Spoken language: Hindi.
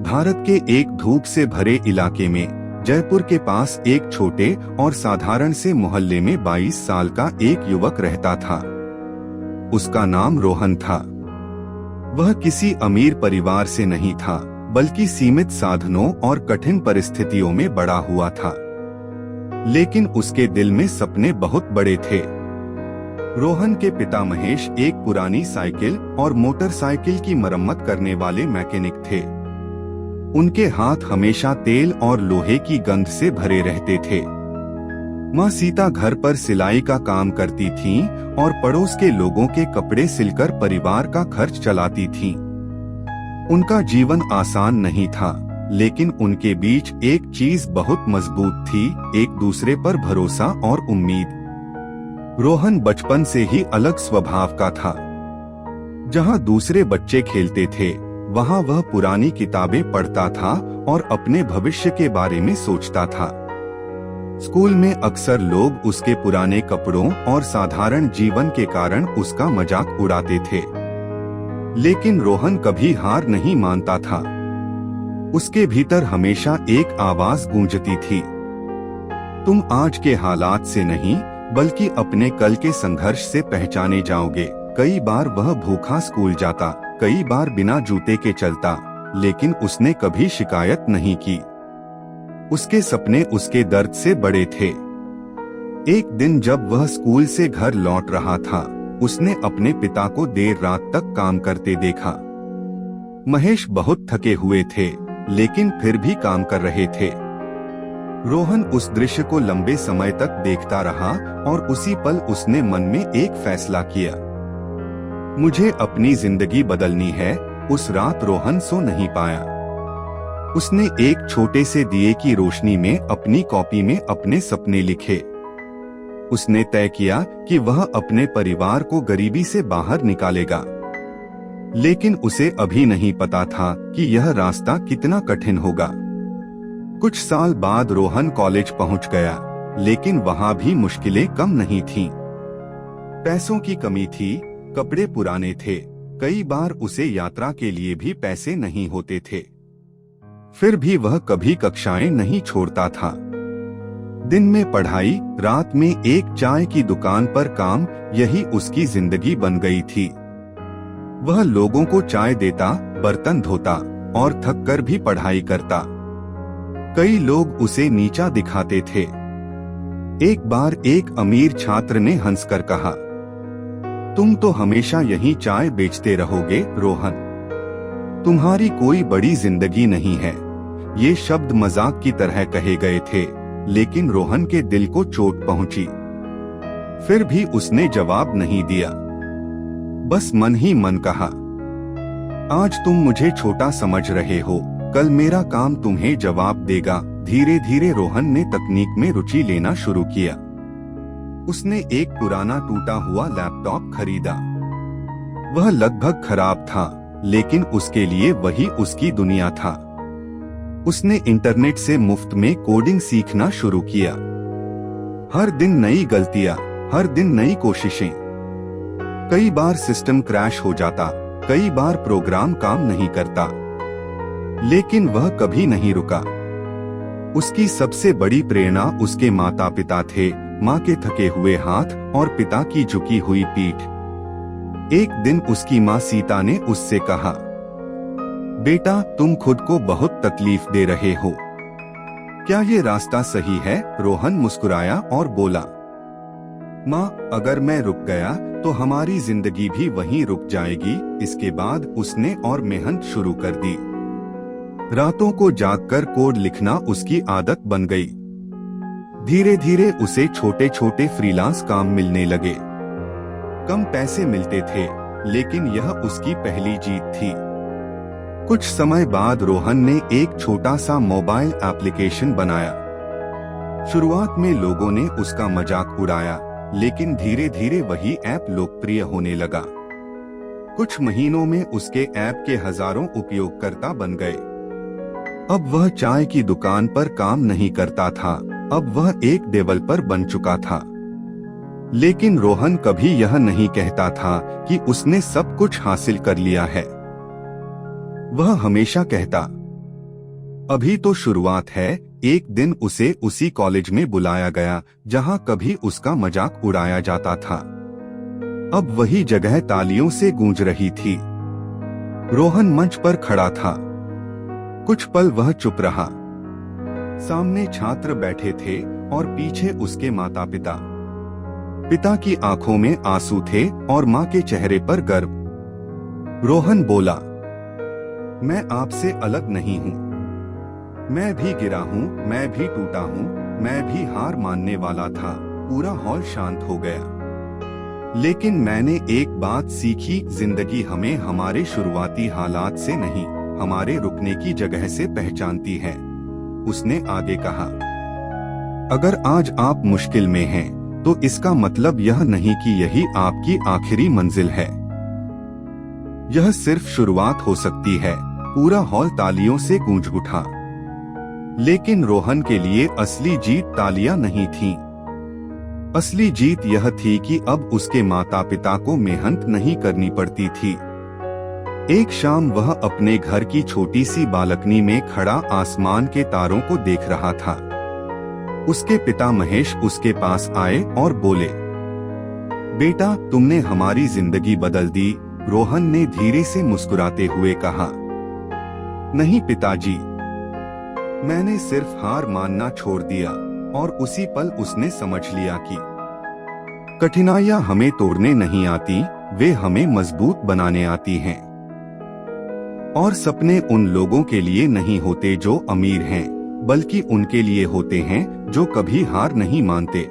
भारत के एक धूप से भरे इलाके में जयपुर के पास एक छोटे और साधारण से मोहल्ले में 22 साल का एक युवक रहता था। उसका नाम रोहन था। वह किसी अमीर परिवार से नहीं था, बल्कि सीमित साधनों और कठिन परिस्थितियों में बड़ा हुआ था। लेकिन उसके दिल में सपने बहुत बड़े थे। रोहन के पिता महेश एक पुरानी साइकिल और मोटरसाइकिल की मरम्मत करने वाले मैकेनिक थे। उनके हाथ हमेशा तेल और लोहे की गंध से भरे रहते थे। माँ सीता घर पर सिलाई का काम करती थीं और पड़ोस के लोगों के कपड़े सिलकर परिवार का खर्च चलाती थीं। उनका जीवन आसान नहीं था, लेकिन उनके बीच एक चीज बहुत मजबूत थी, एक दूसरे पर भरोसा और उम्मीद। रोहन बचपन से ही अलग स्वभाव का था। जहाँ दूसरे बच्चे खेलते थे, वहाँ वह पुरानी किताबें पढ़ता था और अपने भविष्य के बारे में सोचता था। स्कूल में अक्सर लोग उसके पुराने कपड़ों और साधारण जीवन के कारण उसका मजाक उड़ाते थे, लेकिन रोहन कभी हार नहीं मानता था। उसके भीतर हमेशा एक आवाज गूंजती थी, तुम आज के हालात से नहीं, बल्कि अपने कल के संघर्ष से पहचाने जाओगे। कई बार वह भूखा स्कूल जाता, कई बार बिना जूते के चलता, लेकिन उसने कभी शिकायत नहीं की। उसके सपने उसके दर्द से बड़े थे। एक दिन जब वह स्कूल से घर लौट रहा था, उसने अपने पिता को देर रात तक काम करते देखा। महेश बहुत थके हुए थे, लेकिन फिर भी काम कर रहे थे। रोहन उस दृश्य को लंबे समय तक देखता रहा और उसी पल उसने मन में एक फैसला किया, मुझे अपनी जिंदगी बदलनी है। उस रात रोहन सो नहीं पाया। उसने एक छोटे से दिए की रोशनी में अपनी कॉपी में अपने सपने लिखे। उसने तय किया कि वह अपने परिवार को गरीबी से बाहर निकालेगा, लेकिन उसे अभी नहीं पता था कि यह रास्ता कितना कठिन होगा। कुछ साल बाद रोहन कॉलेज पहुंच गया, लेकिन वहां भी मुश्किलें कम नहीं थीं। पैसों की कमी थी, कपड़े पुराने थे, कई बार उसे यात्रा के लिए भी पैसे नहीं होते थे। फिर भी वह कभी कक्षाएं नहीं छोड़ता था। दिन में पढ़ाई, रात में एक चाय की दुकान पर काम, यही उसकी जिंदगी बन गई थी। वह लोगों को चाय देता, बर्तन धोता और थक कर भी पढ़ाई करता। कई लोग उसे नीचा दिखाते थे। एक बार एक अमीर छात्र ने हंसकर कहा, तुम तो हमेशा यही चाय बेचते रहोगे रोहन, तुम्हारी कोई बड़ी जिंदगी नहीं है। ये शब्द मजाक की तरह कहे गए थे, लेकिन रोहन के दिल को चोट पहुंची। फिर भी उसने जवाब नहीं दिया, बस मन ही मन कहा, आज तुम मुझे छोटा समझ रहे हो, कल मेरा काम तुम्हें जवाब देगा। धीरे धीरे रोहन ने तकनीक में रुचि लेना शुरू किया। उसने एक पुराना टूटा हुआ लैपटॉप खरीदा। वह लगभग खराब था, लेकिन उसके लिए वही उसकी दुनिया था। उसने इंटरनेट से मुफ्त में कोडिंग सीखना शुरू किया। हर दिन नई गलतियां, हर दिन नई कोशिशें। कई बार सिस्टम क्रैश हो जाता, कई बार प्रोग्राम काम नहीं करता, लेकिन वह कभी नहीं रुका। उसकी सबसे बड़ी प्रेरणा उसके माता पिता थे, माँ के थके हुए हाथ और पिता की झुकी हुई पीठ। एक दिन उसकी माँ सीता ने उससे कहा, बेटा तुम खुद को बहुत तकलीफ दे रहे हो, क्या ये रास्ता सही है? रोहन मुस्कुराया और बोला, माँ अगर मैं रुक गया तो हमारी जिंदगी भी वहीं रुक जाएगी। इसके बाद उसने और मेहनत शुरू कर दी। रातों को जागकर कोड लिखना उसकी आदत बन गई। धीरे धीरे उसे छोटे छोटे फ्रीलांस काम मिलने लगे। कम पैसे मिलते थे, लेकिन यह उसकी पहली जीत थी। कुछ समय बाद रोहन ने एक छोटा सा मोबाइल एप्लीकेशन बनाया। शुरुआत में लोगों ने उसका मजाक उड़ाया, लेकिन धीरे धीरे वही ऐप लोकप्रिय होने लगा। कुछ महीनों में उसके ऐप के हजारों उपयोगकर्ता बन गए। अब वह चाय की दुकान पर काम नहीं करता था, अब वह एक डेवलपर बन चुका था। लेकिन रोहन कभी यह नहीं कहता था कि उसने सब कुछ हासिल कर लिया है। वह हमेशा कहता, अभी तो शुरुआत है। एक दिन उसे उसी कॉलेज में बुलाया गया जहां कभी उसका मजाक उड़ाया जाता था। अब वही जगह तालियों से गूंज रही थी। रोहन मंच पर खड़ा था। कुछ पल वह चुप रहा। सामने छात्र बैठे थे और पीछे उसके माता पिता। पिता की आंखों में आंसू थे और मां के चेहरे पर गर्व। रोहन बोला, मैं आपसे अलग नहीं हूँ। मैं भी गिरा हूँ, मैं भी टूटा हूँ, मैं भी हार मानने वाला था। पूरा हॉल शांत हो गया। लेकिन मैंने एक बात सीखी, जिंदगी हमें हमारे शुरुआती हालात से नहीं, हमारे रुकने की जगह से पहचानती है। उसने आगे कहा, अगर आज आप मुश्किल में हैं, तो इसका मतलब यह नहीं कि यही आपकी आखिरी मंजिल है। यह सिर्फ शुरुआत हो सकती है। पूरा हॉल तालियों से गूंज उठा। लेकिन रोहन के लिए असली जीत तालियां नहीं थी। असली जीत यह थी कि अब उसके माता पिता को मेहनत नहीं करनी पड़ती थी। एक शाम वह अपने घर की छोटी सी बालकनी में खड़ा आसमान के तारों को देख रहा था। उसके पिता महेश उसके पास आए और बोले, बेटा, तुमने हमारी जिंदगी बदल दी। रोहन ने धीरे से मुस्कुराते हुए कहा, नहीं पिताजी, मैंने सिर्फ हार मानना छोड़ दिया। और उसी पल उसने समझ लिया कि कठिनाइयां हमें तोड़ने नहीं आती, वे हमें मजबूत बनाने आती हैं। और सपने उन लोगों के लिए नहीं होते जो अमीर हैं, बल्कि उनके लिए होते हैं जो कभी हार नहीं मानते।